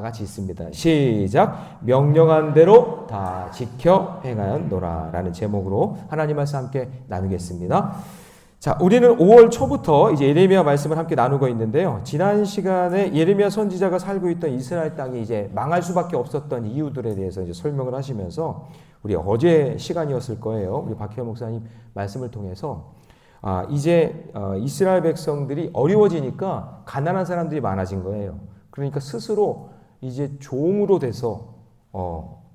같이 있습니다. 시작. 명령한 대로 다 지켜 행하였노라 라는 제목으로 하나님 말씀 함께 나누겠습니다. 자, 우리는 5월 초부터 이제 예레미야 말씀을 함께 나누고 있는데요. 지난 시간에 예레미야 선지자가 살고 있던 이스라엘 땅이 이제 망할 수밖에 없었던 이유들에 대해서 이제 설명을 하시면서 우리 어제 시간이었을 거예요. 우리 박혜원 목사님 말씀을 통해서 이제 이스라엘 백성들이 어려워지니까 가난한 사람들이 많아진 거예요. 그러니까 스스로 이제 종으로 돼서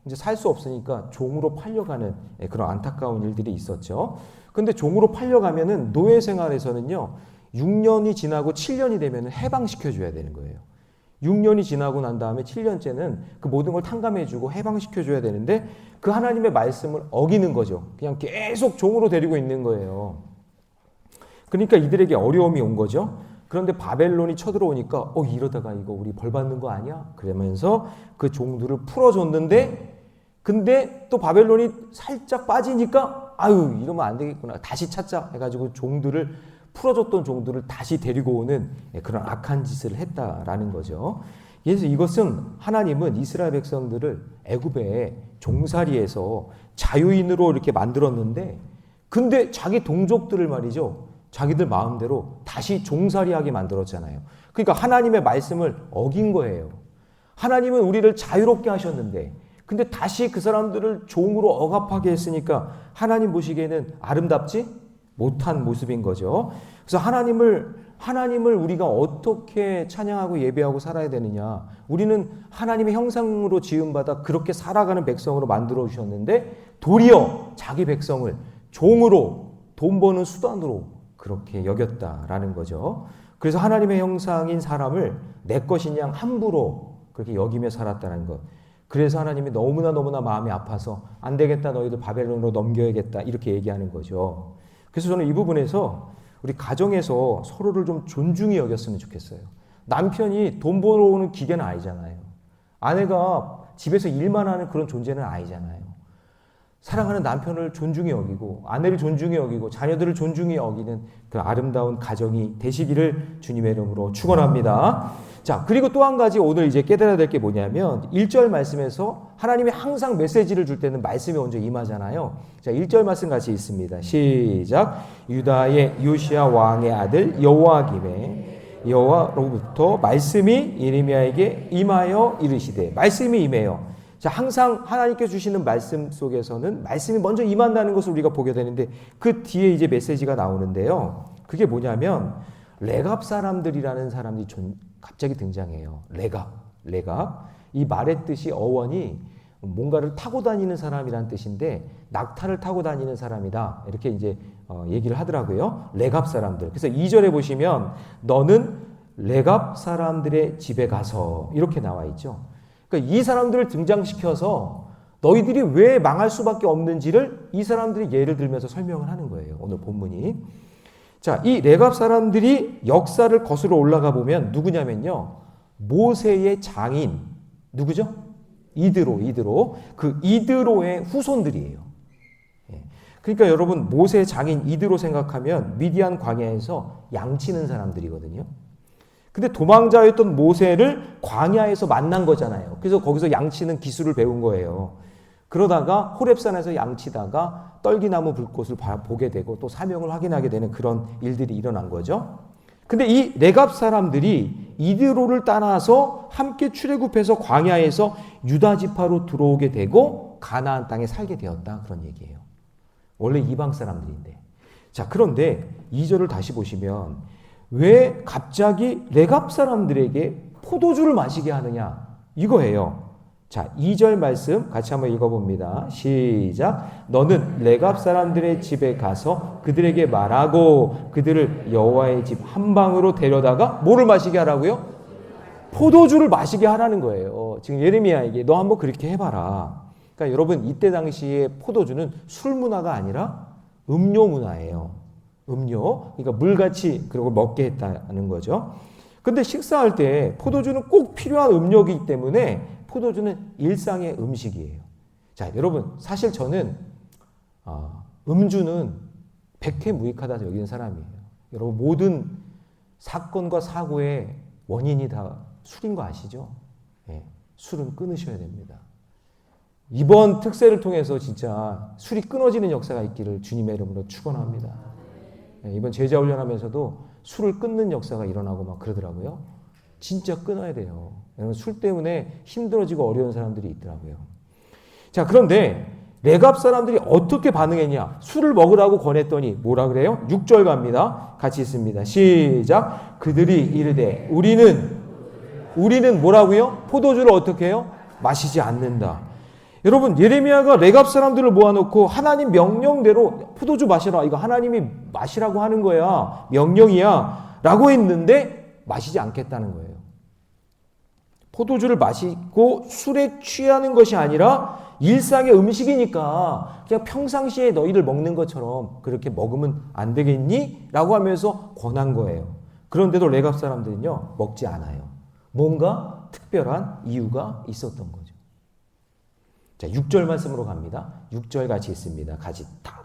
이제 살 수 없으니까 종으로 팔려가는 그런 안타까운 일들이 있었죠. 근데 종으로 팔려가면은 노예 생활에서는요, 6년이 지나고 7년이 되면 해방시켜줘야 되는 거예요. 6년이 지나고 난 다음에 7년째는 그 모든 걸 탕감해주고 해방시켜줘야 되는데 그 하나님의 말씀을 어기는 거죠. 그냥 계속 종으로 데리고 있는 거예요. 그러니까 이들에게 어려움이 온 거죠. 그런데 바벨론이 쳐들어오니까 이러다가 이거 우리 벌 받는 거 아니야? 그러면서 그 종들을 풀어줬는데 근데 또 바벨론이 살짝 빠지니까 이러면 안 되겠구나. 다시 찾자 해가지고 풀어줬던 종들을 다시 데리고 오는 그런 악한 짓을 했다라는 거죠. 그래서 이것은 하나님은 이스라엘 백성들을 애굽의 종살이에서 자유인으로 이렇게 만들었는데 근데 자기 동족들을 말이죠. 자기들 마음대로 다시 종살이하게 만들었잖아요. 그러니까 하나님의 말씀을 어긴 거예요. 하나님은 우리를 자유롭게 하셨는데 근데 다시 그 사람들을 종으로 억압하게 했으니까 하나님 보시기에는 아름답지 못한 모습인 거죠. 그래서 하나님을 우리가 어떻게 찬양하고 예배하고 살아야 되느냐. 우리는 하나님의 형상으로 지음받아 그렇게 살아가는 백성으로 만들어 주셨는데 도리어 자기 백성을 종으로 돈 버는 수단으로 그렇게 여겼다라는 거죠. 그래서 하나님의 형상인 사람을 내 것인 양 함부로 그렇게 여기며 살았다는 것. 그래서 하나님이 너무나 마음이 아파서 안 되겠다 너희들 바벨론으로 넘겨야겠다 이렇게 얘기하는 거죠. 그래서 저는 이 부분에서 우리 가정에서 서로를 좀 존중히 여겼으면 좋겠어요. 남편이 돈 벌어오는 기계는 아니잖아요. 아내가 집에서 일만 하는 그런 존재는 아니잖아요. 사랑하는 남편을 존중히 여기고 아내를 존중히 여기고 자녀들을 존중히 여기는 그 아름다운 가정이 되시기를 주님의 이름으로 축원합니다. 자, 그리고 또 한 가지 오늘 이제 깨달아야 될 게 뭐냐면 1절 말씀에서 하나님이 항상 메시지를 줄 때는 말씀이 먼저 임하잖아요. 자, 1절 말씀 같이 있습니다. 시작. 유다의 요시야 왕의 아들 여호와로부터 말씀이 예레미야에게 임하여 이르시되 말씀이 임해요. 자, 항상 하나님께 주시는 말씀 속에서는 말씀이 먼저 임한다는 것을 우리가 보게 되는데 그 뒤에 이제 메시지가 나오는데요. 그게 뭐냐면 레갑 사람들이라는 사람이 갑자기 등장해요. 레갑. 이 말의 뜻이 어원이 뭔가를 타고 다니는 사람이라는 뜻인데 낙타를 타고 다니는 사람이다. 이렇게 이제 얘기를 하더라고요. 레갑 사람들. 그래서 2절에 보시면 너는 레갑 사람들의 집에 가서 이렇게 나와 있죠. 그러니까 이 사람들을 등장시켜서 너희들이 왜 망할 수밖에 없는지를 이 사람들이 예를 들면서 설명을 하는 거예요. 오늘 본문이. 자, 이 레갑 사람들이 역사를 거슬러 올라가 보면 누구냐면요. 모세의 장인. 누구죠? 이드로. 그 이드로의 후손들이에요. 그러니까 여러분 모세의 장인 이드로 생각하면 미디안 광야에서 양치는 사람들이거든요. 근데 도망자였던 모세를 광야에서 만난 거잖아요. 그래서 거기서 양치는 기술을 배운 거예요. 그러다가 호렙산에서 양치다가 떨기나무 불꽃을 보게 되고 또 사명을 확인하게 되는 그런 일들이 일어난 거죠. 근데 이 레갑 사람들이 이드로를 따라서 함께 출애굽해서 광야에서 유다 지파로 들어오게 되고 가나안 땅에 살게 되었다. 그런 얘기예요. 원래 이방 사람들인데. 자, 그런데 2절을 다시 보시면 왜 갑자기 레갑 사람들에게 포도주를 마시게 하느냐? 이거예요. 자, 2절 말씀 같이 한번 읽어봅니다. 시작. 너는 레갑 사람들의 집에 가서 그들에게 말하고 그들을 여호와의 집 한방으로 데려다가 뭐를 마시게 하라고요? 포도주를 마시게 하라는 거예요. 지금 예레미야에게 너 한번 그렇게 해봐라. 그러니까 여러분 이때 당시에 포도주는 술 문화가 아니라 음료 문화예요. 음료. 그러니까 물같이 그리고 먹게 했다는 거죠. 근데 식사할 때 포도주는 꼭 필요한 음료이기 때문에 포도주는 일상의 음식이에요. 자, 여러분 사실 저는 음주는 백해무익하다 여기는 사람이에요. 여러분 모든 사건과 사고의 원인이 다 술인 거 아시죠? 예. 술은 끊으셔야 됩니다. 이번 특세를 통해서 진짜 술이 끊어지는 역사가 있기를 주님의 이름으로 축원합니다. 이번 제자 훈련하면서도 술을 끊는 역사가 일어나고 막 그러더라고요. 진짜 끊어야 돼요. 여러분 술 때문에 힘들어지고 어려운 사람들이 있더라고요. 자, 그런데 레갑 사람들이 어떻게 반응했냐? 술을 먹으라고 권했더니 뭐라 그래요? 6절 갑니다. 같이 있습니다. 시작. 그들이 이르되 우리는 뭐라고요? 포도주를 어떻게 해요? 마시지 않는다. 여러분, 예레미야가 레갑 사람들을 모아놓고 하나님 명령대로 포도주 마시라. 이거 하나님이 마시라고 하는 거야. 명령이야. 라고 했는데 마시지 않겠다는 거예요. 포도주를 마시고 술에 취하는 것이 아니라 일상의 음식이니까 그냥 평상시에 너희들 먹는 것처럼 그렇게 먹으면 안 되겠니? 라고 하면서 권한 거예요. 그런데도 레갑 사람들은요, 먹지 않아요. 뭔가 특별한 이유가 있었던 거죠. 자, 6절 말씀으로 갑니다. 6절 같이 있습니다.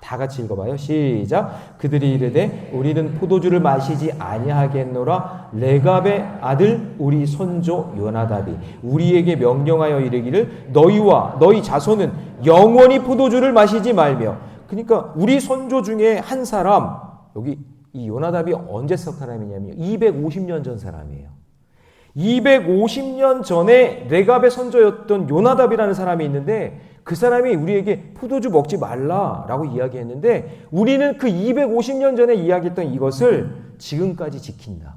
다 같이 읽어봐요. 시작. 그들이 이르되 우리는 포도주를 마시지 아니하겠노라. 레갑의 아들 우리 손조 요나답이 우리에게 명령하여 이르기를 너희와 너희 자손은 영원히 포도주를 마시지 말며. 그러니까 우리 손조 중에 한 사람, 여기 이 요나답이 언제 석 사람이냐면 250년 전 사람이에요. 250년 전에 레갑의 선조였던 요나답이라는 사람이 있는데 그 사람이 우리에게 포도주 먹지 말라라고 이야기했는데 우리는 그 250년 전에 이야기했던 이것을 지금까지 지킨다.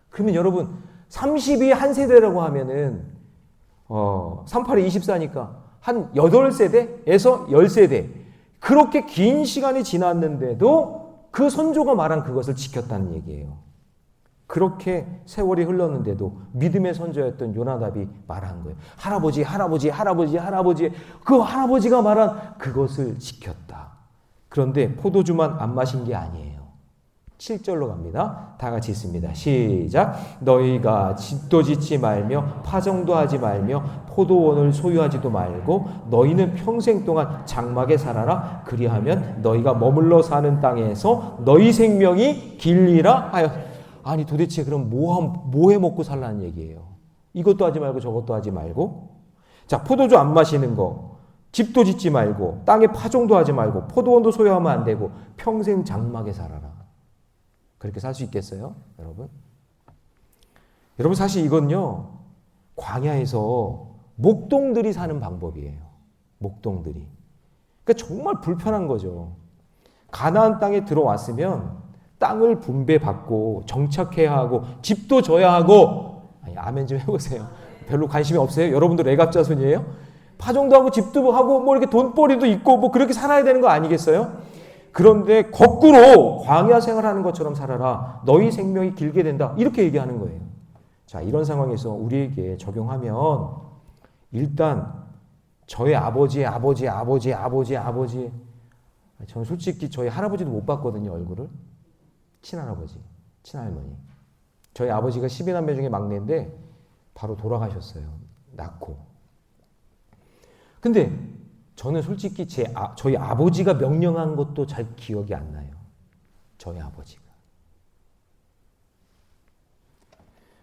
그러면 여러분 30이 한 세대라고 하면은 38이 24니까 한 8세대에서 10세대 그렇게 긴 시간이 지났는데도 그 선조가 말한 그것을 지켰다는 얘기예요. 그렇게 세월이 흘렀는데도 믿음의 선조였던 요나답이 말한 거예요. 할아버지 그 할아버지가 말한 그것을 지켰다. 그런데 포도주만 안 마신 게 아니에요. 7절로 갑니다. 다 같이 있습니다. 시작. 너희가 집도 짓지 말며 파종도 하지 말며 포도원을 소유하지도 말고 너희는 평생 동안 장막에 살아라. 그리하면 너희가 머물러 사는 땅에서 너희 생명이 길리라 하여. 아니 도대체 그럼 뭐 해 먹고 살라는 얘기예요. 이것도 하지 말고 저것도 하지 말고. 자, 포도주 안 마시는 거, 집도 짓지 말고 땅에 파종도 하지 말고 포도원도 소유하면 안 되고 평생 장막에 살아라. 그렇게 살 수 있겠어요? 여러분 사실 이건요 광야에서 목동들이 사는 방법이에요. 목동들이. 그러니까 정말 불편한 거죠. 가나안 땅에 들어왔으면 땅을 분배받고 정착해야 하고 집도 져야 하고. 아니, 아멘 좀 해보세요. 별로 관심이 없어요? 여러분도 레갑 자손이에요? 파종도 하고 집도 하고 뭐 이렇게 돈벌이도 있고 뭐 그렇게 살아야 되는 거 아니겠어요? 그런데 거꾸로 광야 생활하는 것처럼 살아라. 너희 생명이 길게 된다. 이렇게 얘기하는 거예요. 자, 이런 상황에서 우리에게 적용하면 일단 저의 아버지의 저는 솔직히 저희 할아버지도 못 봤거든요. 얼굴을. 친할아버지, 친할머니. 저희 아버지가 12남매 중에 막내인데 바로 돌아가셨어요. 낳고. 근데 저는 솔직히 저희 아버지가 명령한 것도 잘 기억이 안 나요. 저희 아버지가.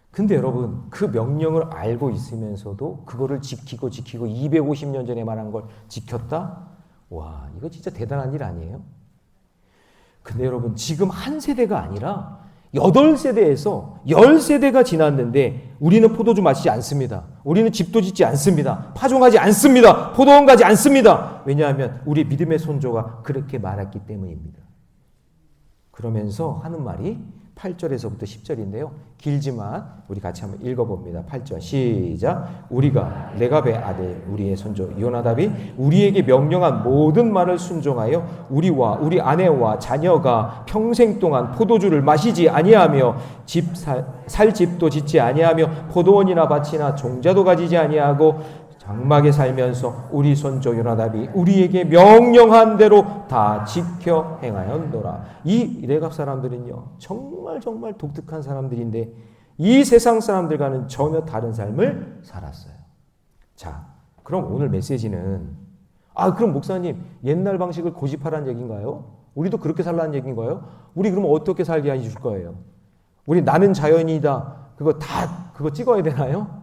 근데 여러분 그 명령을 알고 있으면서도 그거를 지키고 250년 전에 말한 걸 지켰다? 와, 이거 진짜 대단한 일 아니에요? 근데 여러분 지금 한 세대가 아니라 8세대에서 10세대가 지났는데 우리는 포도주 마시지 않습니다. 우리는 집도 짓지 않습니다. 파종하지 않습니다. 포도원 가지 않습니다. 왜냐하면 우리 믿음의 손조가 그렇게 말했기 때문입니다. 그러면서 하는 말이 8절에서부터 10절인데요. 길지만 우리 같이 한번 읽어봅니다. 8절 시작. 우리가 레갑의 아들 우리의 손조 요나답이 우리에게 명령한 모든 말을 순종하여 우리와 우리 아내와 자녀가 평생 동안 포도주를 마시지 아니하며 살 집도 짓지 아니하며 포도원이나 밭이나 종자도 가지지 아니하고 장막에 살면서 우리 손조 요나답이 우리에게 명령한 대로 다 지켜 행하였노라. 이 레갑 사람들은요 정말 독특한 사람들인데 이 세상 사람들과는 전혀 다른 삶을 살았어요. 자, 그럼 오늘 메시지는 그럼 목사님 옛날 방식을 고집하라는 얘기인가요? 우리도 그렇게 살라는 얘기인가요? 우리 그럼 어떻게 살게 해줄 거예요? 우리 나는 자연이다 그거 찍어야 되나요?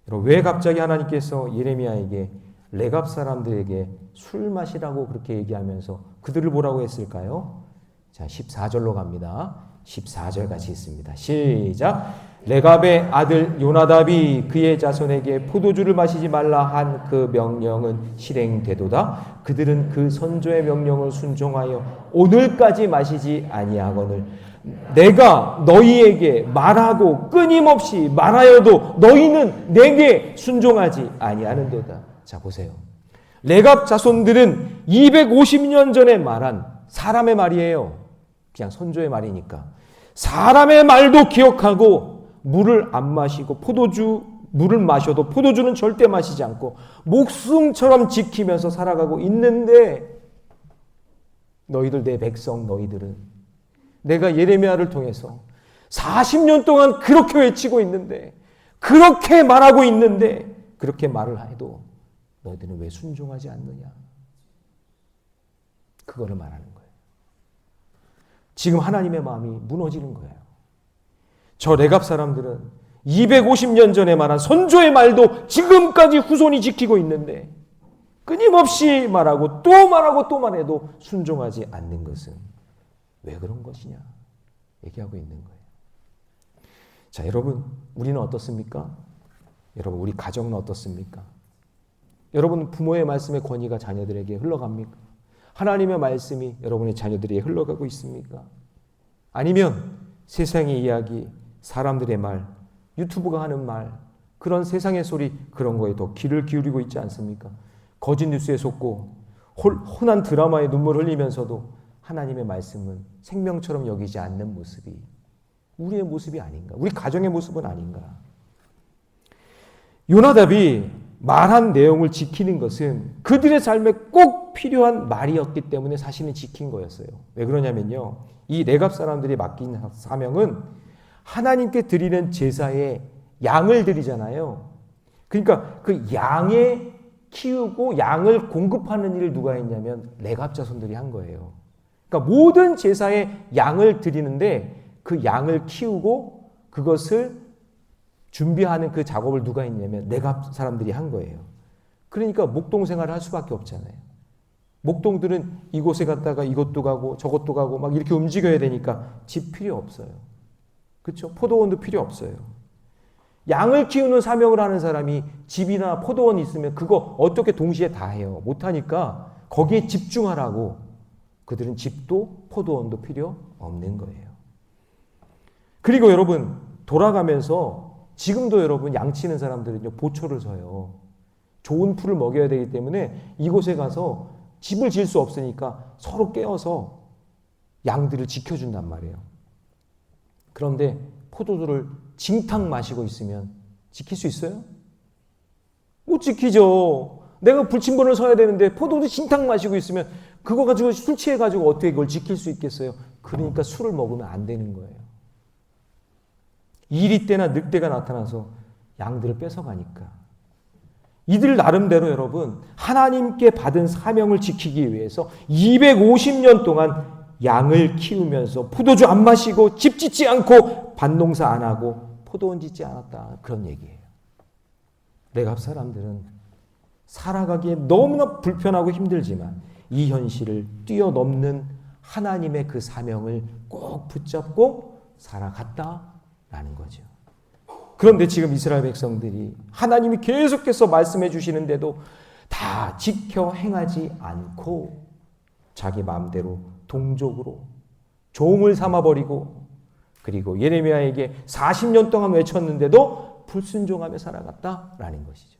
여러분, 왜 갑자기 하나님께서 예레미야에게 레갑 사람들에게 술 마시라고 그렇게 얘기하면서 그들을 뭐라고 했을까요? 자, 14절로 갑니다. 14절 같이 있습니다. 시작. 레갑의 아들 요나답이 그의 자손에게 포도주를 마시지 말라 한 그 명령은 실행되도다. 그들은 그 선조의 명령을 순종하여 오늘까지 마시지 아니하거늘 내가 너희에게 말하고 끊임없이 말하여도 너희는 내게 순종하지 아니하는도다. 자, 보세요. 레갑 자손들은 250년 전에 말한 사람의 말이에요. 그냥 선조의 말이니까. 사람의 말도 기억하고 물을 안 마시고 물을 마셔도 포도주는 절대 마시지 않고 목숨처럼 지키면서 살아가고 있는데 너희들 내 백성 너희들은 내가 예레미야를 통해서 40년 동안 그렇게 외치고 있는데 그렇게 말하고 있는데 그렇게 말을 해도 너희들은 왜 순종하지 않느냐? 그거를 말하는 거예요. 지금 하나님의 마음이 무너지는 거예요. 저 레갑 사람들은 250년 전에 말한 선조의 말도 지금까지 후손이 지키고 있는데 끊임없이 말하고 또 말하고 또 말해도 순종하지 않는 것은 왜 그런 것이냐 얘기하고 있는 거예요. 자, 여러분, 우리는 어떻습니까? 여러분, 우리 가정은 어떻습니까? 여러분, 부모의 말씀의 권위가 자녀들에게 흘러갑니까? 하나님의 말씀이 여러분의 자녀들에게 흘러가고 있습니까? 아니면 세상의 이야기, 사람들의 말, 유튜브가 하는 말, 그런 세상의 소리, 그런 거에 더 귀를 기울이고 있지 않습니까? 거짓 뉴스에 속고 혼한 드라마에 눈물 흘리면서도 하나님의 말씀은 생명처럼 여기지 않는 모습이 우리의 모습이 아닌가? 우리 가정의 모습은 아닌가? 요나답이 말한 내용을 지키는 것은 그들의 삶에 꼭 필요한 말이었기 때문에 사실은 지킨 거였어요. 왜 그러냐면요. 이 레갑 사람들이 맡긴 사명은 하나님께 드리는 제사에 양을 드리잖아요. 그러니까 그 양에 키우고 양을 공급하는 일을 누가 했냐면 레갑 자손들이 한 거예요. 그러니까 모든 제사에 양을 드리는데 그 양을 키우고 그것을 준비하는 그 작업을 누가 했냐면 레갑 사람들이 한 거예요. 그러니까 목동 생활을 할 수밖에 없잖아요. 목동들은 이곳에 갔다가 이것도 가고 저것도 가고 막 이렇게 움직여야 되니까 집 필요 없어요. 그렇죠? 포도원도 필요 없어요. 양을 키우는 사명을 하는 사람이 집이나 포도원이 있으면 그거 어떻게 동시에 다 해요? 못하니까 거기에 집중하라고 그들은 집도 포도원도 필요 없는 거예요. 그리고 여러분, 돌아가면서 지금도 여러분 양치는 사람들은요, 보초를 서요. 좋은 풀을 먹여야 되기 때문에 이곳에 가서 집을 지을 수 없으니까 서로 깨어서 양들을 지켜준단 말이에요. 그런데 포도주를 징탕 마시고 있으면 지킬 수 있어요? 못 지키죠. 내가 불침번을 서야 되는데 포도주 징탕 마시고 있으면 그거 가지고 술 취해가지고 어떻게 그걸 지킬 수 있겠어요? 그러니까 술을 먹으면 안 되는 거예요. 이리 때나 늑대가 나타나서 양들을 뺏어가니까. 이들 나름대로 여러분 하나님께 받은 사명을 지키기 위해서 250년 동안 양을 키우면서 포도주 안 마시고 집 짓지 않고 밭농사 안 하고 포도원 짓지 않았다. 그런 얘기예요. 레갑 사람들은 살아가기에 너무나 불편하고 힘들지만 이 현실을 뛰어넘는 하나님의 그 사명을 꼭 붙잡고 살아갔다라는 거죠. 그런데 지금 이스라엘 백성들이 하나님이 계속해서 말씀해 주시는데도 다 지켜 행하지 않고 자기 마음대로 동족으로 종을 삼아버리고 그리고 예레미야에게 40년 동안 외쳤는데도 불순종하며 살아갔다라는 것이죠.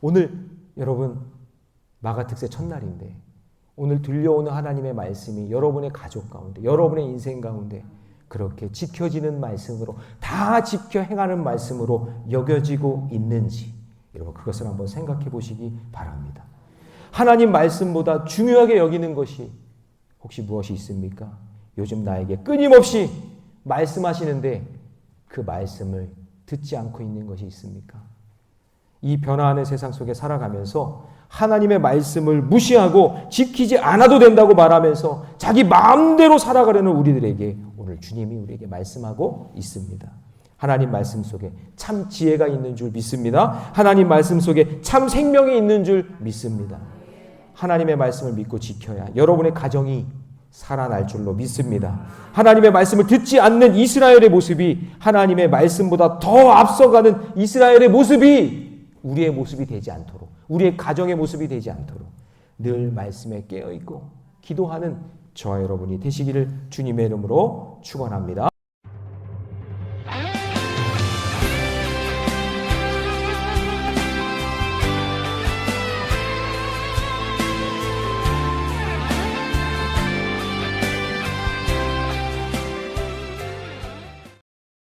오늘 여러분 마가특세 첫날인데 오늘 들려오는 하나님의 말씀이 여러분의 가족 가운데 여러분의 인생 가운데 그렇게 지켜지는 말씀으로 다 지켜 행하는 말씀으로 여겨지고 있는지 여러분 그것을 한번 생각해 보시기 바랍니다. 하나님 말씀보다 중요하게 여기는 것이 혹시 무엇이 있습니까? 요즘 나에게 끊임없이 말씀하시는데 그 말씀을 듣지 않고 있는 것이 있습니까? 이 변화하는 세상 속에 살아가면서 하나님의 말씀을 무시하고 지키지 않아도 된다고 말하면서 자기 마음대로 살아가려는 우리들에게 오늘 주님이 우리에게 말씀하고 있습니다. 하나님 말씀 속에 참 지혜가 있는 줄 믿습니다. 하나님 말씀 속에 참 생명이 있는 줄 믿습니다. 하나님의 말씀을 믿고 지켜야 여러분의 가정이 살아날 줄로 믿습니다. 하나님의 말씀을 듣지 않는 이스라엘의 모습이 하나님의 말씀보다 더 앞서가는 이스라엘의 모습이 우리의 모습이 되지 않도록, 우리의 가정의 모습이 되지 않도록 늘 말씀에 깨어있고 기도하는 저와 여러분이 되시기를 주님의 이름으로 축원합니다.